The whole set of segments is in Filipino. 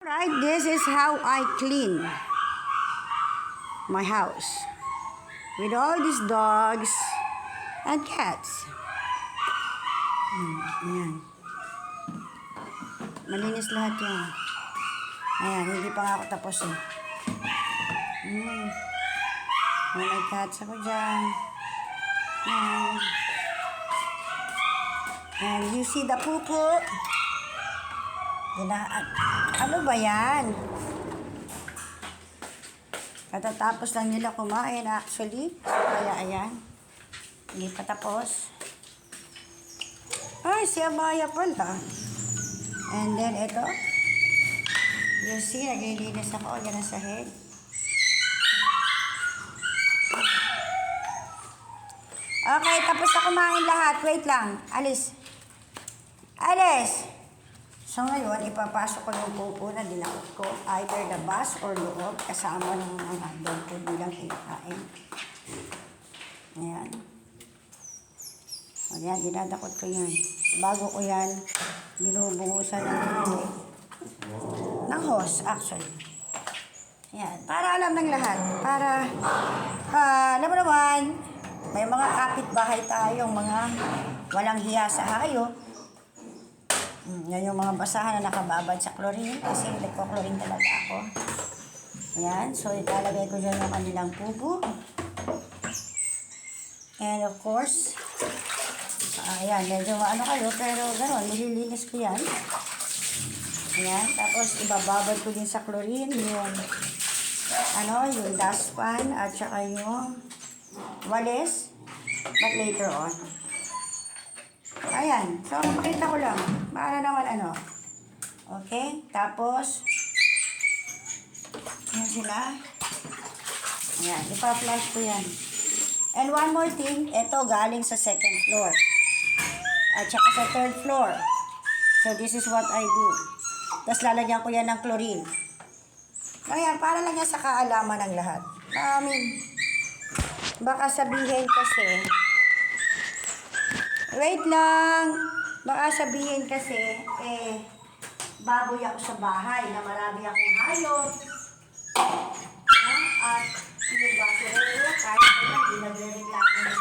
Right, this is how I clean my house with all these dogs and cats. Ayan. Malinis lahat yan. Ayan, hindi pa nga ako tapos eh. May cats ako dyan. Ayan. And you see the poo-poo? Ano ba yan? Katatapos lang nila kumain actually. Kaya ayan. Hindi pa tapos. Ay, si Amaya pala. And then ito. You see, naglilinis ako. Yan ang sahig. Okay, tapos na kumain lahat. Wait lang. Alis. Alis! So ngayon, ipapasok ko yung pupo na dinakot ko, either the bus or loob, kasama ng mga dog food nilang kinakain. Ayan. Ayan, dinadakot ko yan. Bago ko yan, binubungusan ng hose, actually. Ayan, para alam ng lahat. Para, alam mo naman, may mga kapitbahay tayong mga walang hiya sa hayop. Yan yung mga basahan na nakababad sa chlorine kasi nagko-chlorine talaga ako. Ayan, so ilalagay ko dyan yung kanilang pupo. And of course, ayan, medyo maano kayo, pero gano'n, nililinis ko yan. Ayan, tapos ibababad ko din sa chlorine yung, yung dustpan at saka yung walis, but later on. Ayan. So, makita ko lang. Para naman Okay. Tapos, yan sila. Ayan. Ipa-flush ko yan. And one more thing. Ito galing sa second floor. At saka sa third floor. So, this is what I do. Tapos, lalagyan ko yan ng chlorine. Ayan. Para lang yan sa kaalaman ng lahat. Baka sabihin kasi, wait lang. Baka sabihin kasi, baboy ako sa bahay na marami akong hayop. At yung basurero, kahit na hindi nagre-reklamo.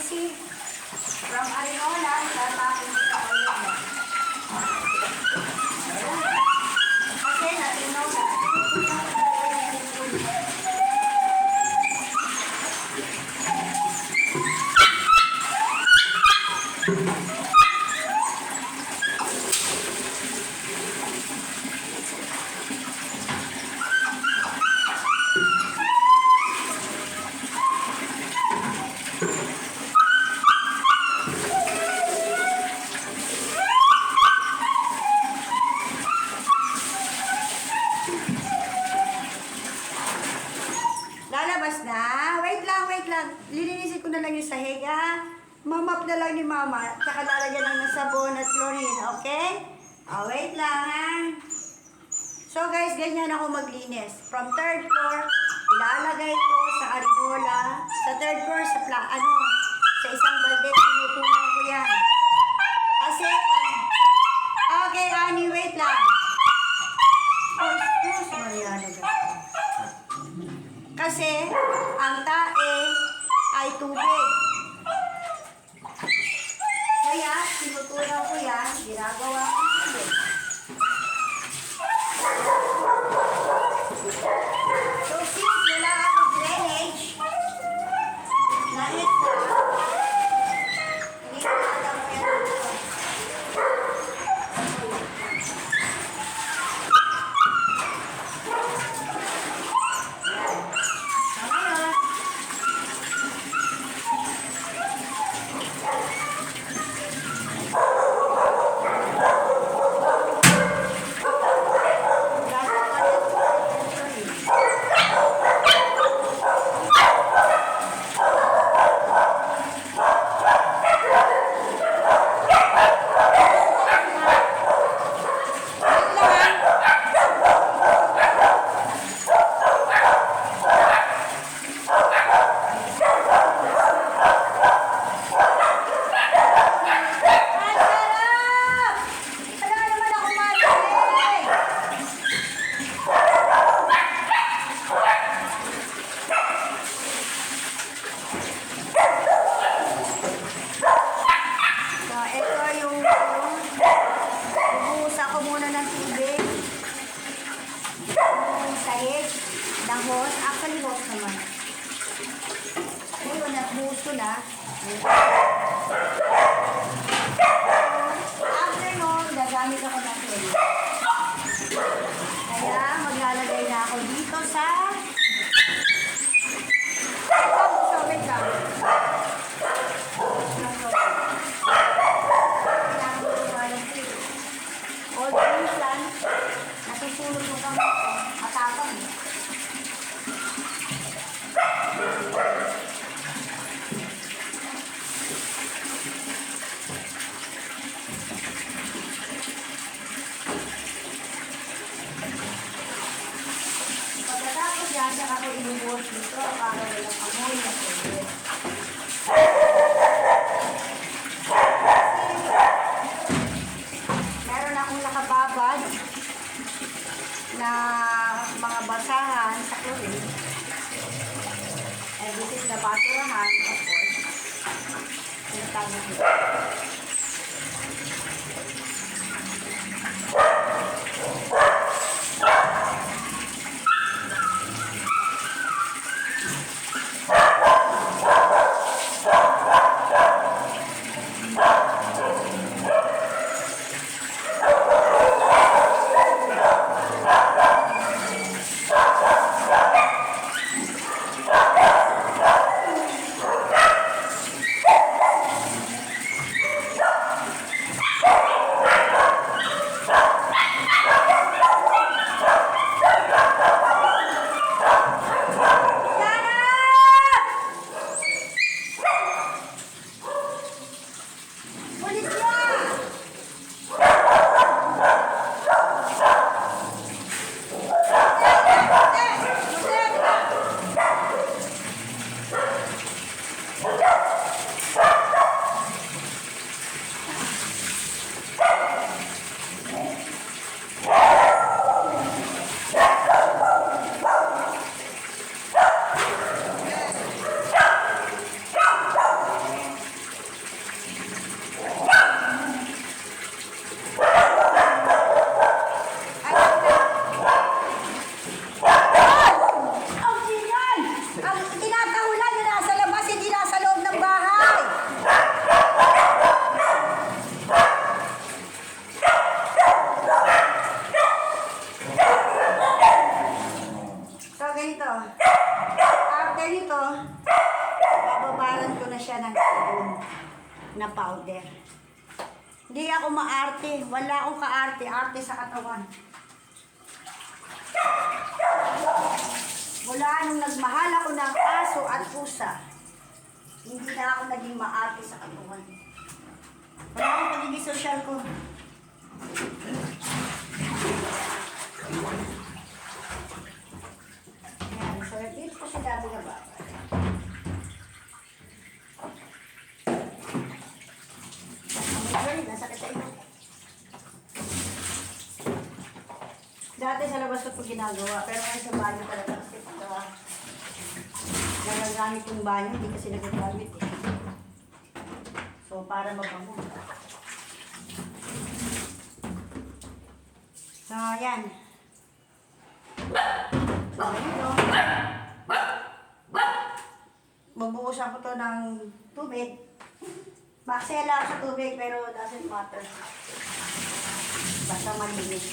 See, from Arinola, tatapin sa Arinola. Kasi Arinola. Lalabas na. Wait lang. Lilinisin ko na lang yung sahig, ha? Mamap na lang ni Mama. Tsaka lalagyan lang ng sabon at chlorine, okay? Wait lang, ha? So, guys, ganyan ako maglinis. From third floor, ilalagay ko sa Arinola. Sa third floor, sa isang balde, tinutunan ko yan. Kasi, okay, Annie, wait lang. Oh, excuse me, kasi, ang tae ay tubig. Kaya, tinutunaw ko yan, ginagawa ko tubig. hose. Actually, hose naman. Ayun, buhos ko na. After nun, gagamit ako ng clean. Kaya, maglalagay na ako dito sa... Wait lang. All minsan, nasusunod mo kang matapang. Pagkatapos yan, saka ko inubuhos dito para walang amoy na pwede. Meron akong nakababad na mga basahan sa chlorine. And this is the basurahan, of course. Tinatawag nito. After nito, bababaran ko na siya ng sabon na powder. Hindi ako maarte. Wala akong kaarte-arte sa katawan. Mula nung nagmahal ako ng aso at pusa, hindi na ako naging maarte sa katawan. Wala akong pagiging social ko. Ayan, so dito ko si dati na ba? Nasakit sa ito. Dati sa labas ko ito ginagawa, pero ngayon sa banyo talaga kasi pagkawa. Nagagamit yung banyo, hindi kasi nagagamit eh. So, para mabango. So, ayan. So, ito. Bubuhusan ko to ng tubig. Maksela ako sa tubig, pero doesn't matter. Basta malinis.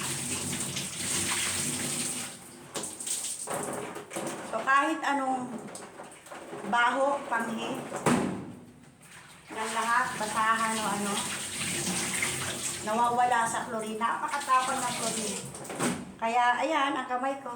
So, kahit anong baho, panghi, ng lahat, basahan o ano, nawawala sa chlorine. Napakatapang ng chlorine. Kaya, ayan, ang kamay ko.